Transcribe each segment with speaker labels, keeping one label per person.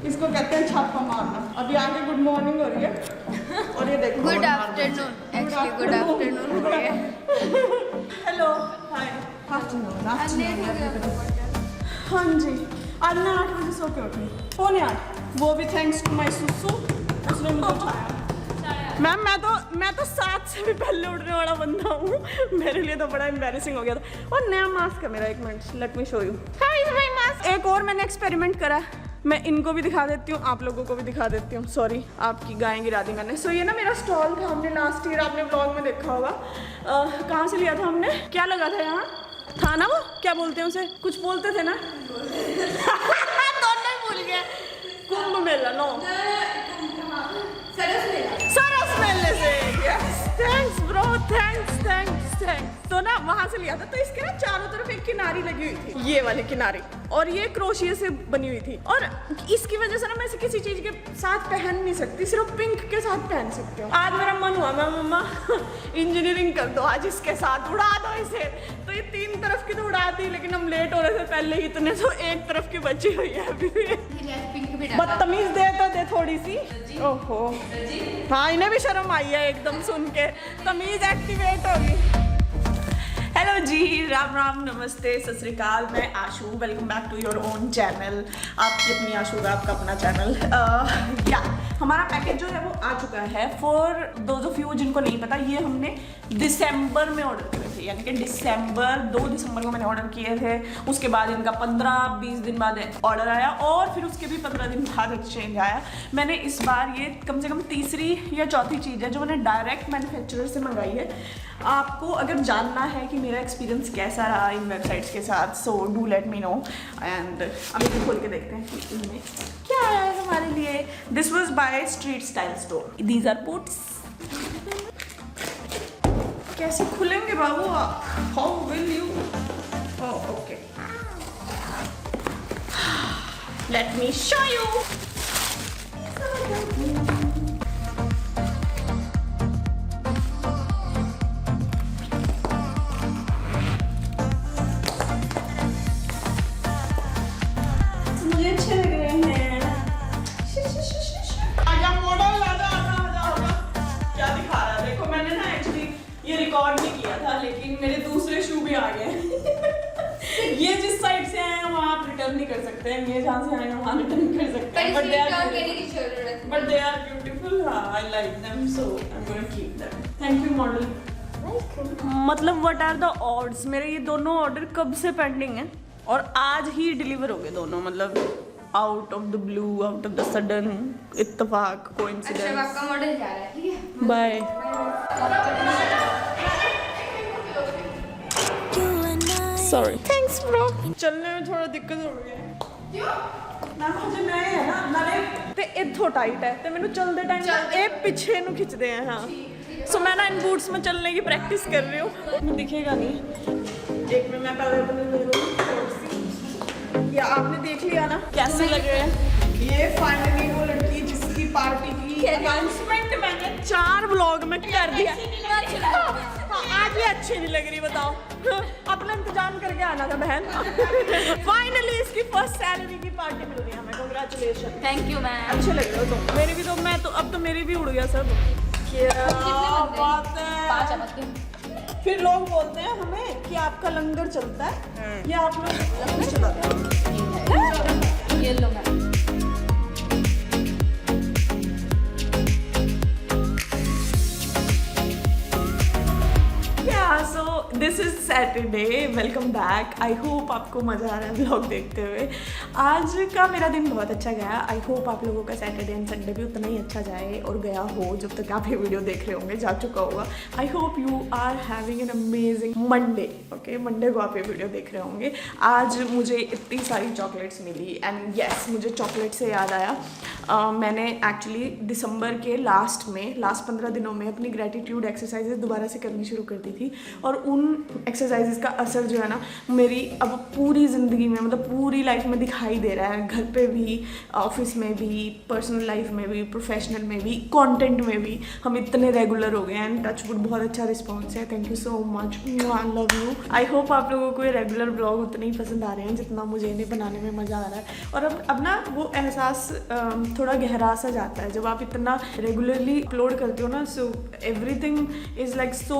Speaker 1: इसको कहते हैं छापा मारना। अभी आगे गुड मॉर्निंग हो रही है और ये देखो
Speaker 2: good afternoon, actually good afternoon हो रही है।
Speaker 1: Hello hi afternoon. हाँ जी, आज मैं 8 बजे सो के उठी, 7:45, वो भी थैंक्स टू माय सुसु, उसने मुझे उठाया। मैम मैं तो 7 से भी पहले उठने वाला बंदा हूँ, मेरे लिए तो बड़ा एम्बैरेसिंग हो गया था। और नया मास्क है मेरा, एक minute late me show you. एक और मैंने एक्सपेरिमेंट करा, मैं इनको भी दिखा देती हूँ, आप लोगों को भी दिखा देती हूँ। सॉरी आपकी गायें गिरा दी मैंने। सो ये ना मेरा स्टॉल था, हमने लास्ट ईयर आपने ब्लॉग में देखा होगा। कहाँ से लिया था हमने, क्या लगा था यहाँ था ना, वो क्या बोलते हैं उसे, कुछ बोलते थे ना दोनों ही भूल गए। कुंभ मेला, नो सरस मेले से। Yes thanks bro, thanks. तो ना वहां से लिया था, तो इसके ना चारों तरफ एक किनारी लगी हुई थी, ये वाली किनारी, और ये क्रोशिया से बनी हुई थी। और इसकी वजह से ना मैं इसे किसी चीज के साथ पहन नहीं सकती, सिर्फ पिंक के साथ पहन सकती हूँ। आज मेरा मन हुआ, मैं मम्मा इंजीनियरिंग कर दो आज इसके साथ, उड़ा दो इसे। तो ये 3 तरफ की तो उड़ा दी, लेकिन हम लेट होने से पहले ही इतने, तो एक तरफ की बची हुई है अभी भी। बदतमीज दे थोड़ी सी। ओहो हाँ, इन्हें भी शर्म आई है एकदम सुन के, तमीज एक्टिवेट होगी। हेलो जी, राम राम, नमस्ते, सत श्री अकाल। मैं Ashu, welcome back to your own channel. आपकी अपनी आशू का आपका अपना चैनल। या हमारा पैकेज जो है वो आ चुका है। फॉर दोज ऑफ यू जिनको नहीं पता, ये हमने दिसंबर में ऑर्डर किए थे, यानी कि 2 दिसंबर को मैंने ऑर्डर किए थे। उसके बाद इनका 15-20 दिन बाद ऑर्डर आया, और फिर उसके भी 15 दिन बाद एक्सचेंज आया। मैंने इस बार ये कम से कम तीसरी या चौथी चीज़ है जो मैंने डायरेक्ट मैन्युफैक्चरर से मंगाई है। आपको अगर जानना है कि मेरा एक्सपीरियंस कैसा रहा इन वेबसाइट्स के साथ, so do let me know. And अभी तो खोल के देखते हैं कि इनमें क्या है हमारे लिए। This was by street style store. These are puts. कैसे खुलेंगे बाबू आप, how will you? Okay, let me show you. अच्छे लग रहे हैं। आजा मॉडल, आजा। क्या दिखा रहा है देखो, मैंने ना एक्चुअली ये रिकॉर्ड नहीं किया था, लेकिन मेरे दूसरे शू भी आ गए। ये जिस साइड से आए हैं वहाँ आप रिटर्न नहीं कर सकते हैं, ये जहाँ से आए हैं वहाँ रिटर्न कर सकते हैं। But they are beautiful. हाँ, I like them, so I am going to keep them. Thank you model. मतलब व्हाट आर द ऑड्स, मेरे ये दोनों ऑर्डर कब से पेंडिंग है और आज ही डिलीवर हो गए दोनों, मतलब out of the blue, out of the sudden, इत्तेफाक, कोइंसिडेंस।
Speaker 2: अच्छा, आपका मॉडल जा रहा है, ठीक है,
Speaker 1: बाय। Sorry, thanks bro. चलने में थोड़ा दिक्कत हो रही है। क्यों? ना मुझे नए है ना, नाले ते इत्थों टाइट है, ते मैंने चलते टाइम एक पीछे नु खिंचते हैं। हाँ, सो मैं ना इन बूट्स में चलने की प्रैक्टिस कर रही हूँ। दिखेगा नहीं, एक में मैं पहले या आपने देख लिया ना कैसे लग रहे हैं। ये फाइनली वो लड़की जिसकी पार्टी की अनाउंसमेंट मैंने 4 ब्लॉग में कर दिया। आज ये अच्छी नहीं लग रही, बताओ। अपना इंतजाम करके आना था बहन। फाइनली इसकी फर्स्ट सैलरी की पार्टी मिल रही है हमें, कांग्रेचुलेशन।
Speaker 2: Thank you ma'am.
Speaker 1: अच्छे लग रहे हो तुम। मेरी भी तो, मैं तो अब तो मेरी भी उड़ गया सब। क्या बात है। फिर लोग बोलते हैं हमें कि आपका लंगर चलता है, या आप लोग लंगर चलाते हैं।
Speaker 2: ये लो ma'am.
Speaker 1: So this is Saturday, welcome back. I hope आपको मज़ा आ रहा है व्लॉग देखते हुए। आज का मेरा दिन बहुत अच्छा गया। आई होप आप लोगों का सैटरडे एंड संडे भी उतना ही अच्छा जाए और गया हो जब तक आप ये वीडियो देख रहे होंगे, जा चुका होगा। I hope you are having an amazing Monday. Okay, Monday को आप ये वीडियो देख रहे होंगे। आज मुझे इतनी सारी चॉकलेट्स मिली, एंड येस, मुझे चॉकलेट से याद आया, मैंने एक्चुअली दिसंबर के लास्ट 15 दिनों में अपनी ग्रेटिट्यूड एक्सरसाइजेज दोबारा से करनी शुरू कर दी थी, और उन एक्सरसाइजेस का असर जो है ना मेरी अब पूरी ज़िंदगी में, मतलब पूरी लाइफ में दिखाई दे रहा है। घर पे भी, ऑफिस में भी, पर्सनल लाइफ में भी, प्रोफेशनल में भी, कंटेंट में भी हम इतने रेगुलर हो गए हैं। एंड टचवुड बहुत अच्छा रिस्पॉन्स है। Thank you so much, I love you. I hope आप लोगों को ये रेगुलर ब्लॉग उतने ही पसंद आ रहे हैं जितना मुझे इन्हें बनाने में मज़ा आ रहा है। और अब ना वो एहसास थोड़ा गहरा सा जाता है जब आप इतना रेगुलरली अपलोड करते हो ना। So everything is like so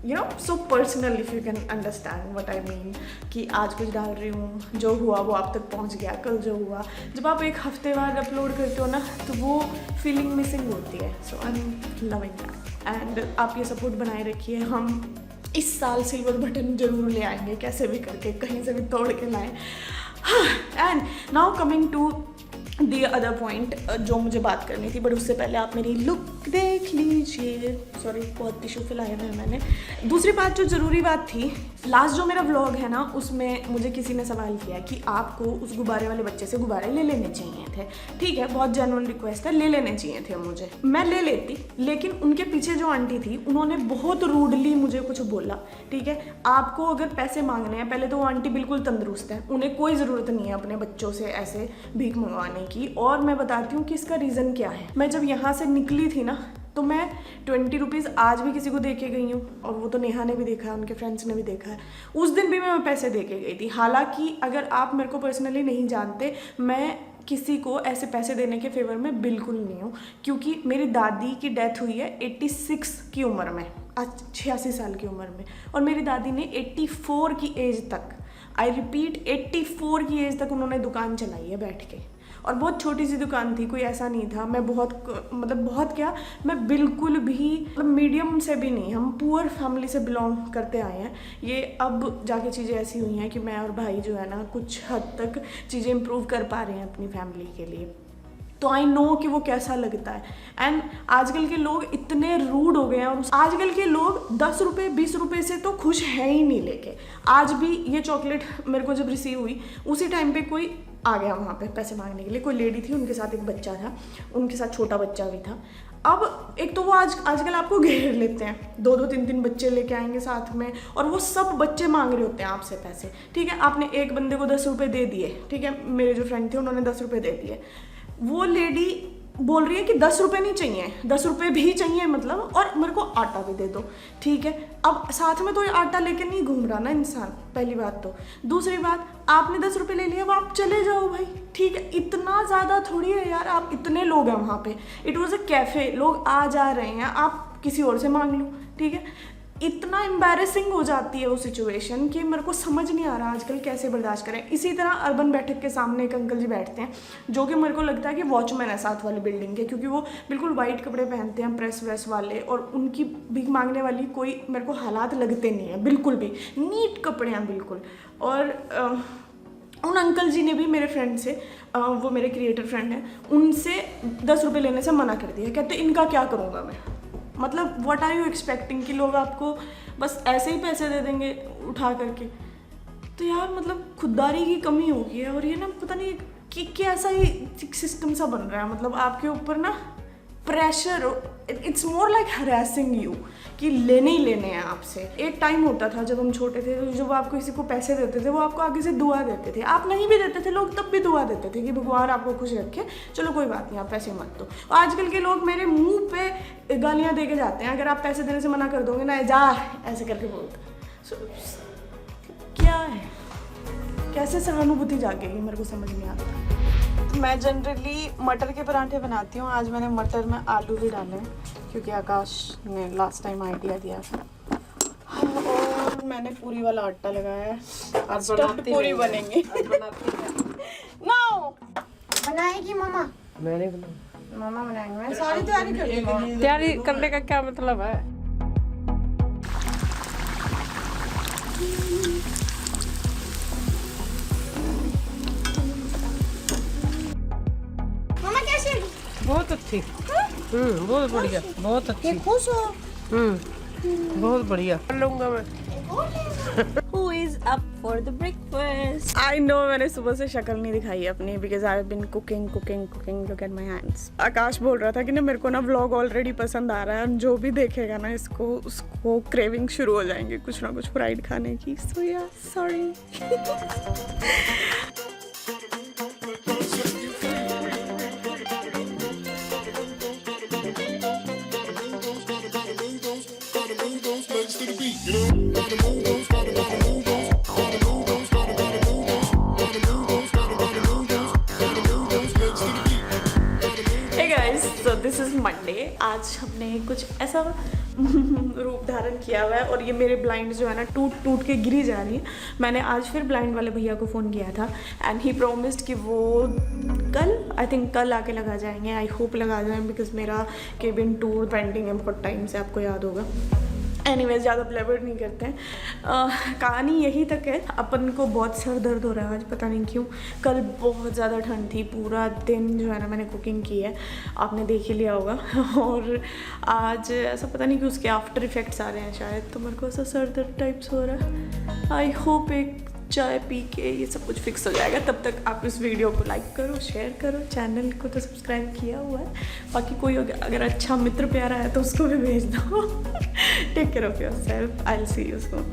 Speaker 1: you know so personal, if you can understand what I mean. कि आज कुछ डाल रही हूँ, जो हुआ वो आप तक पहुँच गया, कल जो हुआ। जब आप एक हफ्ते बाद अपलोड करते हो ना तो वो फीलिंग मिसिंग होती है। So I am loving that. And आप ये सपोर्ट बनाए रखिए। हम इस साल सिल्वर बटन जरूर ले आएंगे, कैसे भी करके, कहीं से भी तोड़ के लाएं। And now coming to the other point जो मुझे बात करनी थी, बट उससे पहले आप मेरी लुक देख लीजिए। सॉरी, बहुत टिश्यू फैलाया है मैंने। दूसरी बात जो ज़रूरी बात थी, लास्ट जो मेरा व्लॉग है ना उसमें मुझे किसी ने सवाल किया कि आपको उस गुब्बारे वाले बच्चे से गुब्बारे ले लेने चाहिए थे। ठीक है, बहुत जेन्युइन रिक्वेस्ट है, ले लेने चाहिए थे मुझे, मैं ले लेती। लेकिन उनके पीछे जो आंटी थी उन्होंने बहुत रूडली मुझे कुछ बोला। ठीक है, आपको अगर पैसे मांगने हैं, पहले तो वो आंटी बिल्कुल तंदुरुस्त है, उन्हें कोई ज़रूरत नहीं है अपने बच्चों से ऐसे भीख मंगवाने की। और मैं बताती हूँ कि इसका रीज़न क्या है। मैं जब यहाँ से निकली थी ना तो मैं 20 रुपीज़ आज भी किसी को दे के गई हूँ, और वो तो नेहा ने भी देखा है, उनके फ्रेंड्स ने भी देखा है। उस दिन भी मैं पैसे दे के गई थी। हालांकि अगर आप मेरे को पर्सनली नहीं जानते, मैं किसी को ऐसे पैसे देने के फेवर में बिल्कुल नहीं हूँ, क्योंकि मेरी दादी की डेथ हुई है 86 की उम्र में, आज 86 साल की उम्र में। और मेरी दादी ने 84 की एज तक, आई रिपीट 84 की एज तक उन्होंने दुकान चलाई है बैठ के। और बहुत छोटी सी दुकान थी, कोई ऐसा नहीं था मैं बहुत क्या, मैं बिल्कुल भी मतलब मीडियम से भी नहीं, हम पुअर फैमिली से बिलोंग करते आए हैं। ये अब जाके चीज़ें ऐसी हुई हैं कि मैं और भाई जो है ना कुछ हद तक चीज़ें इम्प्रूव कर पा रहे हैं अपनी फैमिली के लिए। तो आई नो कि वो कैसा लगता है। एंड आजकल के लोग इतने रूड हो गए हैं, और आजकल के लोग 10 रुपये 20 रुपये से तो खुश है ही नहीं लेके। आज भी ये चॉकलेट मेरे को जब रिसीव हुई उसी टाइम पे कोई आ गया वहाँ पे पैसे मांगने के लिए। कोई लेडी थी, उनके साथ एक बच्चा था, उनके साथ छोटा बच्चा भी था। अब एक तो वो आजकल आपको घेर लेते हैं, 2-2 3-3 बच्चे लेके आएंगे साथ में, और वो सब बच्चे मांग रहे होते हैं आपसे पैसे। ठीक है, आपने एक बंदे को 10 रुपये दे दिए। ठीक है, मेरे जो फ्रेंड थे उन्होंने 10 रुपये दे दिए। वो लेडी बोल रही है कि 10 रुपये नहीं चाहिए, 10 रुपये भी चाहिए मतलब, और मेरे को आटा भी दे दो। ठीक है, अब साथ में तो ये आटा लेके नहीं घूम रहा ना इंसान, पहली बात तो। दूसरी बात, आपने 10 रुपये ले लिए, अब आप चले जाओ भाई। ठीक है, इतना ज़्यादा थोड़ी है यार, आप इतने लोग हैं वहाँ पे, इट वॉज अ कैफ़े, लोग आ जा रहे हैं, आप किसी और से मांग लो। ठीक है, इतना एम्बैरेसिंग हो जाती है वो सिचुएशन कि मेरे को समझ नहीं आ रहा आजकल कैसे बर्दाश्त करें। इसी तरह अर्बन बैठक के सामने एक अंकल जी बैठते हैं, जो कि मेरे को लगता है कि वॉचमैन है साथ वाली बिल्डिंग के, क्योंकि वो बिल्कुल वाइट कपड़े पहनते हैं, प्रेस व्रेस वाले, और उनकी भीख मांगने वाली कोई मेरे को हालात लगते नहीं है बिल्कुल भी, नीट कपड़े हैं बिल्कुल। और उन अंकल जी ने भी मेरे फ्रेंड से, वो मेरे क्रिएटर फ्रेंड हैं, उनसे 10 रुपये लेने से मना कर दिया। कहते इनका क्या करूँगा मैं, मतलब व्हाट आर यू एक्सपेक्टिंग कि लोग आपको बस ऐसे ही पैसे दे देंगे उठा करके। तो यार मतलब खुददारी की कमी हो गई है। और ये ना पता नहीं कि कैसा ही सिस्टम सा बन रहा है, मतलब आपके ऊपर ना pressure, it's more like harassing you, कि लेने ही लेने हैं आपसे। एक टाइम होता था जब हम छोटे थे, तो जब आप किसी को पैसे देते थे वो आपको आगे से दुआ देते थे। आप नहीं भी देते थे, लोग तब भी दुआ देते थे कि भगवान आपको खुश रखे, चलो कोई बात नहीं आप पैसे मत दो। आजकल के लोग मेरे मुंह पे गालियाँ दे के जाते हैं अगर आप पैसे देने से मना कर दोगे ना, जा ऐसे करके बोलते। क्या है, कैसे सहानुभूति जागेगी, मेरे को समझ नहीं आता। मैं जनरली मटर के पराठे बनाती हूँ, आज मैंने मटर में आलू भी डाले हैं क्योंकि आकाश ने लास्ट टाइम आइडिया दिया था। और मैंने पूरी वाला आटा लगाया है, आज स्टफ्ड पूरी बनेंगी। नाउ
Speaker 2: बनाएगी मम्मा,
Speaker 3: मैंने बनाया,
Speaker 2: मम्मा बनाएंगे। मैं
Speaker 1: सारी तैयारी कर ली।
Speaker 3: तैयारी करने का क्या मतलब है?
Speaker 2: मम्मा कैसे?
Speaker 3: बहुत अच्छी, बहुत बढ़िया, बहुत अच्छी।
Speaker 2: खुश हो?
Speaker 3: बहुत बढ़िया कर लूंगा मैं।
Speaker 1: Who is up for the breakfast. I know मैंने सुबह से शक्ल नहीं दिखाई है अपनी because I've been cooking. Look at my hands. आकाश बोल रहा था कि ना मेरे को ना व्लॉग ऑलरेडी पसंद आ रहा है, जो भी देखेगा ना इसको उसको क्रेविंग शुरू हो जाएंगे कुछ ना कुछ फ्राइड खाने की. So yeah, sorry. This is Monday. आज हमने कुछ ऐसा रूप धारण किया हुआ है और ये मेरे ब्लाइंड जो है ना टूट के गिरी जा रही है. मैंने आज फिर ब्लाइंड वाले भैया को फ़ोन किया था एंड ही प्रॉमिस्ड कि वो आई थिंक कल आके लगा जाएंगे. आई होप लगा जाएं बिकॉज मेरा केबिन टूर पेंडिंग है बहुत टाइम से, आपको याद होगा. एनीवेज ज़्यादा ब्लेबर नहीं करते हैं. कहानी यही तक है. अपन को बहुत सर दर्द हो रहा है आज, पता नहीं क्यों. कल बहुत ज़्यादा ठंड थी, पूरा दिन जो है ना मैंने कुकिंग की है, आपने देख ही लिया होगा. और आज ऐसा पता नहीं कि उसके आफ्टर इफ़ेक्ट्स आ रहे हैं शायद, तो मेरे को ऐसा सर दर्द टाइप्स हो रहा है. आई होप एक चाय पी के ये सब कुछ फिक्स हो जाएगा. तब तक आप इस वीडियो को लाइक करो, शेयर करो, चैनल को तो सब्सक्राइब किया हुआ है. बाकी कोई अगर अच्छा मित्र प्यारा है तो उसको भी भेज दो. Take care of yourself. I will see you soon.